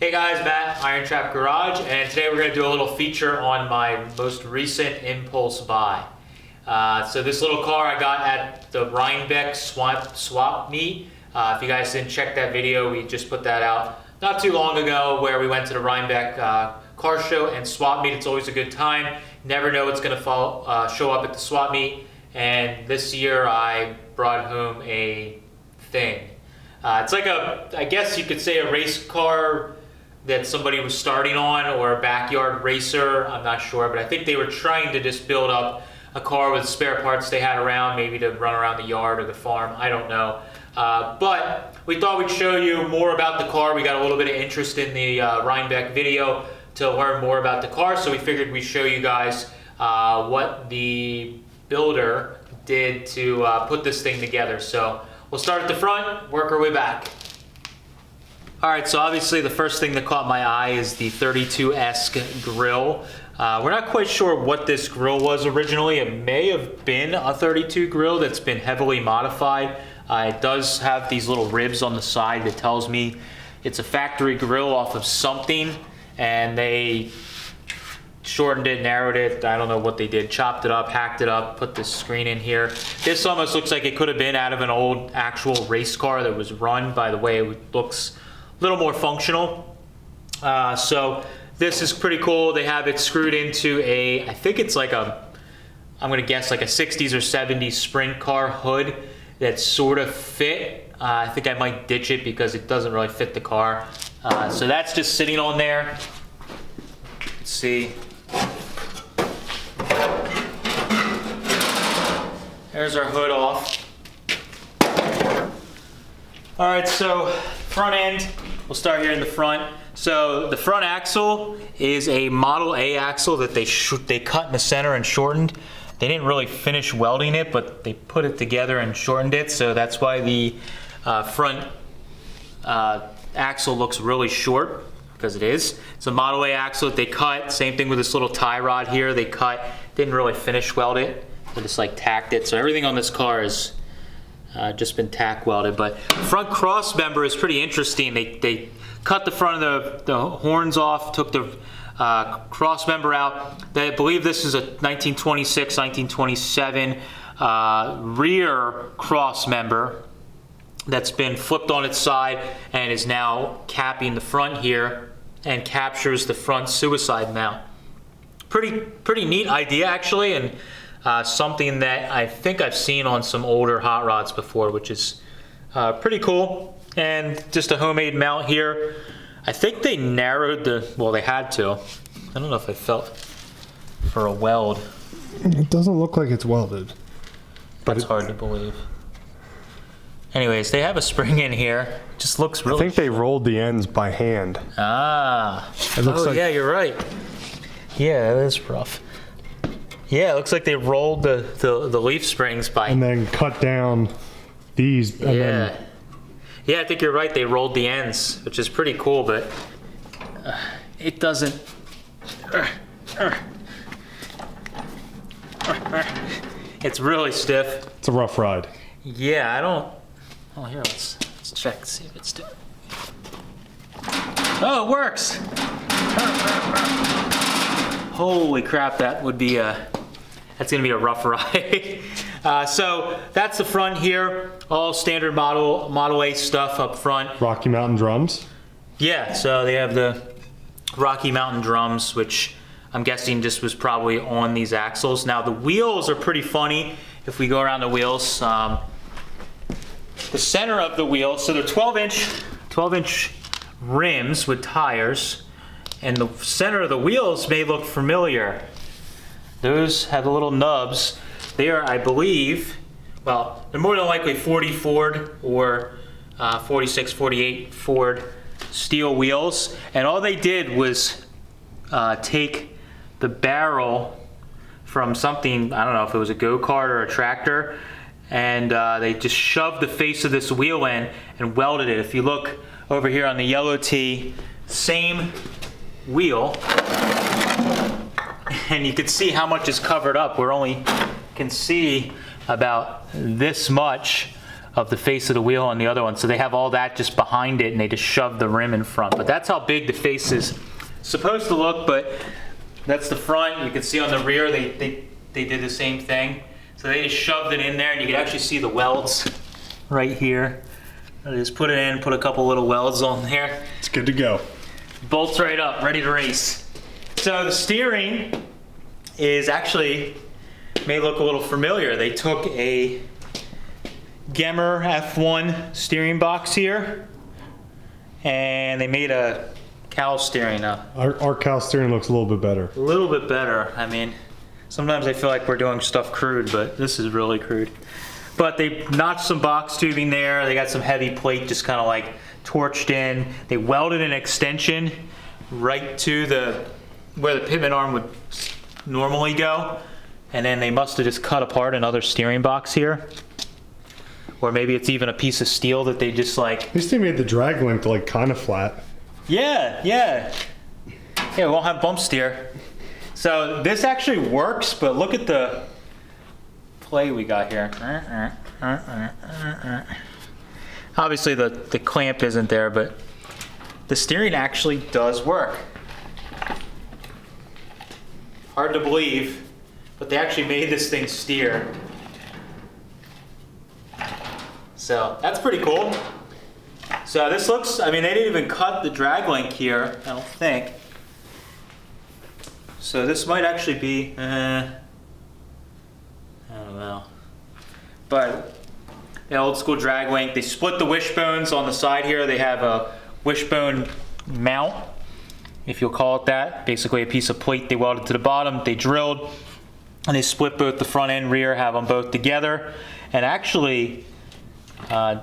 Hey guys, Matt, IronTrap Garage, and today we're going to do a little feature on my most recent impulse buy. So this little car I got at the Rhinebeck swap meet. If you guys didn't check that video, we just put that out not too long ago where we went to the Rhinebeck car show and swap meet. It's always a good time. Never know what's going to show up at the swap meet. And this year I brought home a thing. It's like I guess you could say a race car that somebody was starting on, or a backyard racer. I'm not sure, but I think they were trying to just build up a car with spare parts they had around, maybe to run around the yard or the farm. I don't know. But we thought we'd show you more about the car. We got a little bit of interest in the Rhinebeck video to learn more about the car, so we figured we'd show you guys what the builder did to put this thing together. So we'll start at the front, work our way back. Alright, so obviously the first thing that caught my eye is the 32-esque grill. We're not quite sure what this grill was originally. It may have been a 32 grill that's been heavily modified. It does have these little ribs on the side that tells me it's a factory grill off of something, and they shortened it, narrowed it, I don't know what they did, chopped it up, hacked it up, put this screen in here. This almost looks like it could have been out of an old actual race car that was run. By the way, it looks a little more functional. So this is pretty cool. They have it screwed into I think it's like I'm gonna guess like a 60s or 70s sprint car hood that sort of fit. I think I might ditch it because it doesn't really fit the car. So that's just sitting on there. Let's see. There's our hood off. All right, so front end, we'll start here in the front. So the front axle is a Model A axle that they cut in the center and shortened. They didn't really finish welding it, but they put it together and shortened it, so that's why the front axle looks really short, because it is. It's a Model A axle that they cut. Same thing with this little tie rod here. They cut, didn't really finish weld it. They just like tacked it. So everything on this car is just been tack welded. But front cross member is pretty interesting. They cut the front of the horns off, took the cross member out. I believe this is a 1926, 1927 rear cross member that's been flipped on its side and is now capping the front here and captures the front suicide mount. Pretty neat idea actually, and something that I think I've seen on some older hot rods before, which is pretty cool. And just a homemade mount here. I think they narrowed well, they had to. I don't know if I felt for a weld. It doesn't look like it's welded. But it's hard to believe. Anyways, they have a spring in here. Just looks really I think they rolled the ends by hand. Ah. It looks like, yeah, you're right. Yeah, that is rough. Yeah, it looks like they rolled the leaf springs by... And then cut down these. And then, yeah, I think you're right. They rolled the ends, which is pretty cool, but it doesn't... It's really stiff. it's a rough ride. Yeah, I don't... Oh, here, let's check, see if it's doing... Oh, it works! Holy crap, that would be that's gonna be a rough ride. So that's the front here, all standard Model A stuff up front. Rocky Mountain drums? Yeah, so they have the Rocky Mountain drums, which I'm guessing just was probably on these axles. Now the wheels are pretty funny. If we go around the wheels, the center of the wheel, so they're 12-inch rims with tires. And the center of the wheels may look familiar. Those have the little nubs. They are, I believe, well, they're more than likely 40 Ford or 46, 48 Ford steel wheels. And all they did was take the barrel from something, I don't know if it was a go-kart or a tractor, and they just shoved the face of this wheel in and welded it. If you look over here on the yellow tee, same wheel, and you can see how much is covered up. We're only can see about this much of the face of the wheel on the other one. So they have all that just behind it, and they just shove the rim in front. But that's how big the face is supposed to look, but that's the front. You can see on the rear, they did the same thing. So they just shoved it in there, and you can actually see the welds right here. I just put it in, put a couple little welds on there. It's good to go. Bolts right up, ready to race. So the steering is actually, may look a little familiar. They took a Gemmer F1 steering box here, and they made a cowl steering now. Our cowl steering looks a little bit better. A little bit better. I mean, sometimes I feel like we're doing stuff crude, but this is really crude. But they notched some box tubing there. They got some heavy plate just kind of like torched in. They welded an extension right to where the pivot arm would normally go. And then they must have just cut apart another steering box here. Or maybe it's even a piece of steel that they just like... At least they made the drag length like kind of flat. Yeah, yeah. Yeah, we won't have bump steer. So this actually works, but look at the play we got here. Obviously the clamp isn't there, but the steering actually does work. Hard to believe, but they actually made this thing steer. So that's pretty cool. So this looks, I mean, they didn't even cut the drag link here, I don't think. So this might actually be, I don't know. But the old school drag link, they split the wishbones on the side here. They have a wishbone mount, if you'll call it that. Basically a piece of plate they welded to the bottom, they drilled, and they split both the front and rear, have them both together. And actually,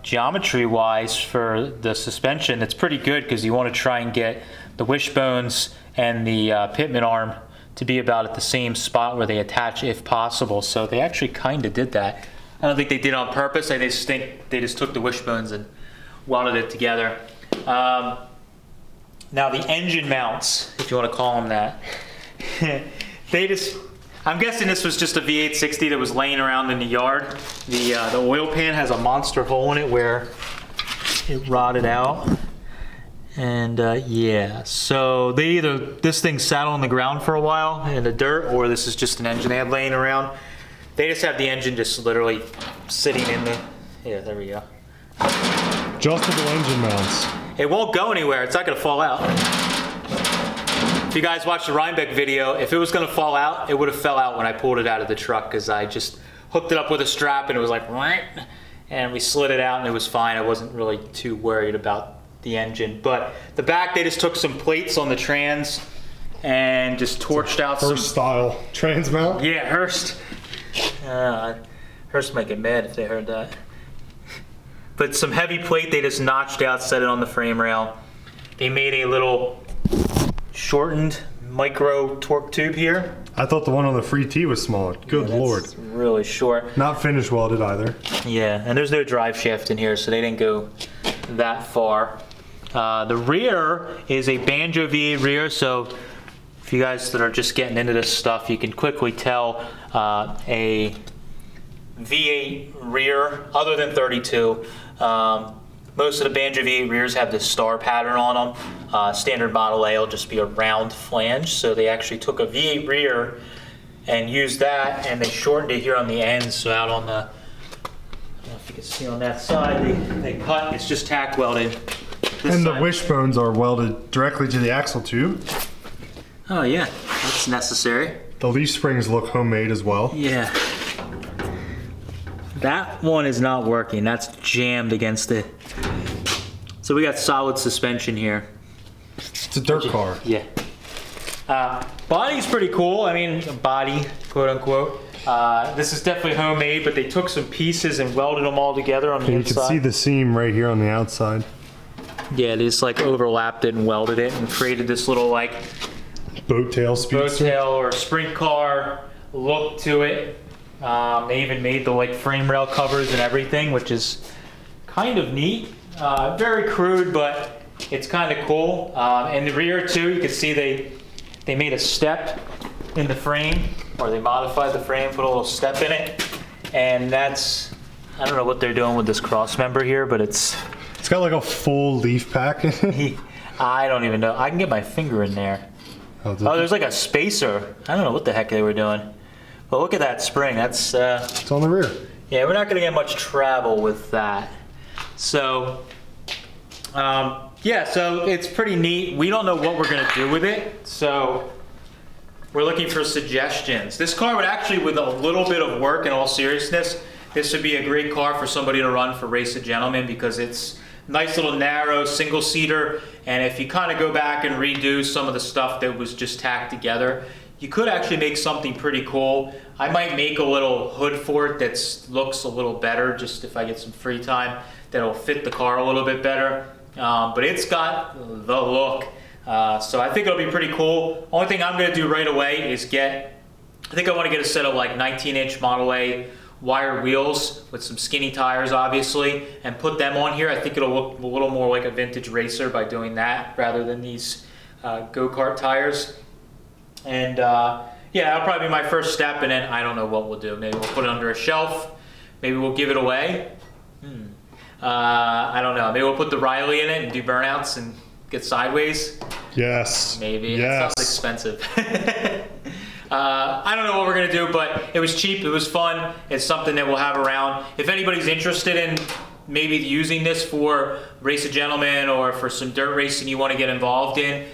geometry wise for the suspension, it's pretty good because you want to try and get the wishbones and the pitman arm to be about at the same spot where they attach if possible. So they actually kind of did that. I don't think they did it on purpose. I just think they just took the wishbones and welded it together. Now the engine mounts, if you want to call them that, I'm guessing this was just a V8 60 that was laying around in the yard. The oil pan has a monster hole in it where it rotted out. And yeah, so this thing sat on the ground for a while in the dirt, or this is just an engine they had laying around. They just have the engine just literally sitting in the, yeah, there we go. Adjustable engine mounts. It won't go anywhere, it's not gonna fall out. If you guys watched the Rhinebeck video, if it was gonna fall out, it would have fell out when I pulled it out of the truck because I just hooked it up with a strap and it was like, and we slid it out and it was fine. I wasn't really too worried about the engine. But the back, they just took some plates on the trans and just torched out some... Hurst style trans mount? Yeah, Hurst. Hurst might get mad if they heard that. But some heavy plate they just notched out, set it on the frame rail. They made a little shortened micro torque tube here. I thought the one on the free T was smaller. Good Lord. It's really short. Not finish welded either. Yeah, and there's no drive shaft in here, so they didn't go that far. The rear is a Banjo V8 rear, so if you guys that are just getting into this stuff, you can quickly tell a V8 rear, other than 32, most of the Banjo V8 rears have this star pattern on them. Standard Model A will just be a round flange, so they actually took a V8 rear and used that, and they shortened it here on the ends, so out on the, I don't know if you can see on that side, they cut, it's just tack welded. And the wishbones are welded directly to the axle tube. Oh yeah, that's necessary. The leaf springs look homemade as well. Yeah. That one is not working. That's jammed against it. So we got solid suspension here. It's a dirt car. Yeah. Body's pretty cool. I mean, body, quote unquote. This is definitely homemade, but they took some pieces and welded them all together on the inside. You can see the seam right here on the outside. Yeah, they just like overlapped it and welded it and created this little like boat tail speedster. Boat tail or sprint car look to it. They even made the like frame rail covers and everything, which is kind of neat. Very crude, but it's kind of cool. In the rear too, you can see they made a step in the frame, or they modified the frame, put a little step in it, and that's I don't know what they're doing with this cross member here, but it's got like a full leaf pack in it. I don't even know. I can get my finger in there. Oh, there's like a spacer. I don't know what the heck they were doing. But look at that spring. That's it's on the rear. Yeah, we're not gonna get much travel with that. So yeah, so it's pretty neat. We don't know what we're gonna do with it, so we're looking for suggestions. This car would actually, with a little bit of work, in all seriousness, this would be a great car for somebody to run for Race a Gentleman, because it's nice little narrow single seater, and if you kind of go back and redo some of the stuff that was just tacked together, you could actually make something pretty cool. I might make a little hood for it that looks a little better, just if I get some free time, that'll fit the car a little bit better. But it's got the look. So I think it'll be pretty cool. Only thing I'm gonna do right away is I think I wanna get a set of like 19-inch Model A wire wheels with some skinny tires, obviously, and put them on here. I think it'll look a little more like a vintage racer by doing that rather than these go-kart tires. And yeah, that'll probably be my first step, and then I don't know what we'll do. Maybe we'll put it under a shelf. Maybe we'll give it away. I don't know. Maybe we'll put the Riley in it and do burnouts and get sideways. Yes. Maybe. Yes. It sounds expensive. I don't know what we're gonna do, but it was cheap. It was fun. It's something that we'll have around. If anybody's interested in maybe using this for Race a Gentleman or for some dirt racing you want to get involved in,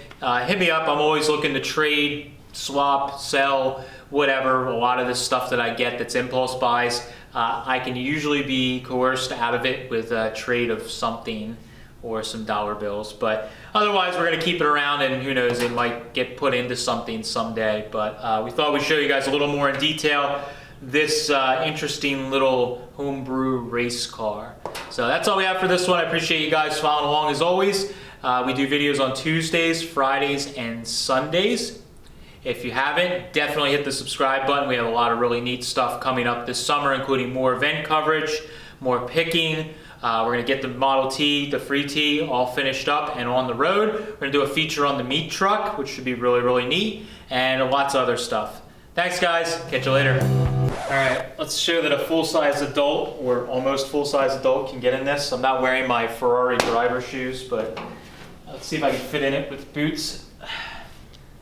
hit me up. I'm always looking to trade, swap, sell, whatever. A lot of this stuff that I get that's impulse buys, I can usually be coerced out of it with a trade of something or some dollar bills. But otherwise, we're going to keep it around, and who knows, it might get put into something someday. But we thought we'd show you guys a little more in detail this interesting little homebrew race car. So that's all we have for this one. I appreciate you guys following along as always. We do videos on Tuesdays, Fridays, and Sundays. If you haven't, definitely hit the subscribe button. We have a lot of really neat stuff coming up this summer, including more event coverage, more picking. We're going to get the Model T, the free T, all finished up and on the road. We're going to do a feature on the meat truck, which should be really, really neat, and lots of other stuff. Thanks, guys. Catch you later. All right, let's show that a full-size adult, or almost full-size adult, can get in this. I'm not wearing my Ferrari driver shoes, but let's see if I can fit in it with boots.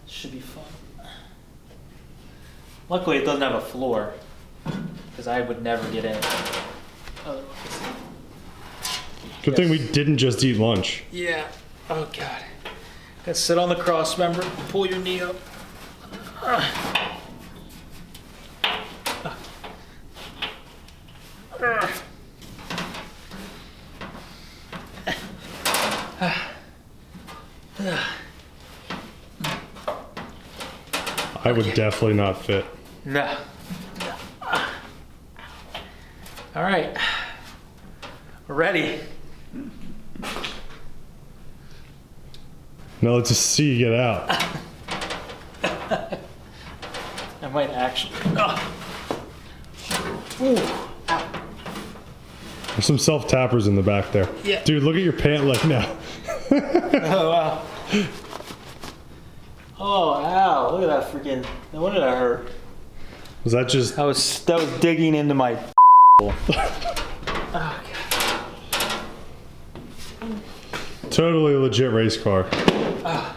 Should be fun. Luckily, it doesn't have a floor, because I would never get in. Good thing we didn't just eat lunch. Yeah. Oh, God. Gotta sit on the cross member, pull your knee up. I would definitely not fit. No. All right. We're ready. Now let's just see you get out. I might actually. Oh. Ooh. Ow. There's some self-tappers in the back there. Yeah. Dude, look at your pant leg now. Oh, wow. Oh, ow. Look at that freaking. No wonder that hurt. Was that just... That was digging into my. Oh, God. Totally legit race car. Ah.